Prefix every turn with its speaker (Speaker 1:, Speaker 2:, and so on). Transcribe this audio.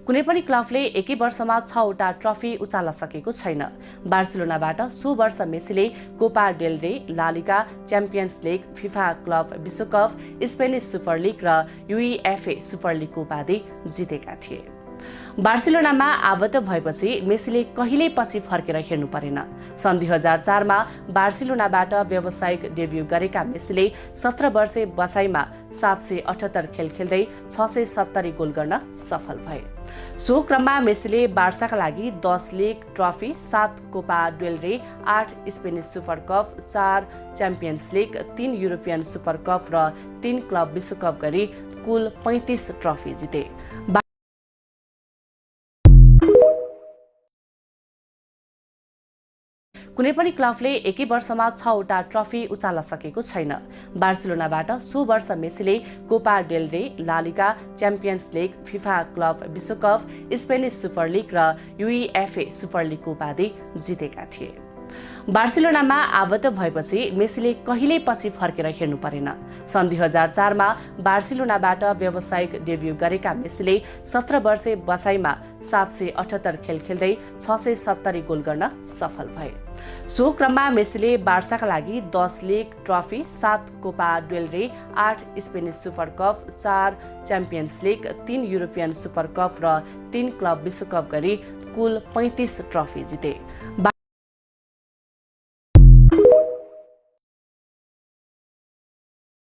Speaker 1: कुनै पनि क्लबले एकै वर्षमा 6 वटा ट्रफी उचाल्न सकेको छैन। बार्सिलोनाबाट सो वर्ष मेसीले कोपा डेल रे, ला लिगा, च्याम्पियन्स लिग, फिफा क्लब विश्वकप, स्पेनिस सुपर लिग र युइएफए सुपर लिगको उपाधि जितेका थिए। बार्सिलोनामा आबद्ध भएपछि मेसीले कहिल्यै पछि फर्केर हेर्नु परेन। सन् 2004 मा बार्सिलोनाबाट व्यावसायिक डेब्यू गरेका मेसीले 17 वर्षे बसाइमा 778 खेल खेल्दै 670 गोल गर्न सफल भए। सो क्रममा मेसीले बार्साका लागि 10 लिग ट्रफी, 7 कोपा डेल रे, 8 Spanish super cup, 4 champions league, 3 European super cup र 3 क्लब विश्वकप गरी कुल 35 ट्रफी जिते। कुनै पनि क्लबले एकै वर्षमा 6 वटा ट्रफी उचाल्न सकेको छैन। बार्सिलोनाबाट सो वर्ष मेसीले कोपा डेल रे, ला लिगा, च्याम्पियन्स लिग, फिफा क्लब विश्वकप, स्पेनिस सुपर लिग र युइएफए सुपर लिगको उपाधि जितेका थिए। बार्सिलोनामा आबद्ध भएपछि मेसीले कहिल्यै पछि फर्केर हेर्नु परेन। सन् 2004 मा बार्सिलोनाबाट व्यावसायिक डेब्यू गरेका मेसीले 17 वर्षे बसाइमा 778 खेल खेल्दै 670 गोल गर्न सफल भए। सो क्रममा मेसीले बार्साका लागि 10 लिग ट्रफी, 7 कोपा डेल रे, 8 Spanish super cup, 4 champions league, 3 European super cup र 3 क्लब विश्वकप गरी कुल 35 ट्रफी जिते।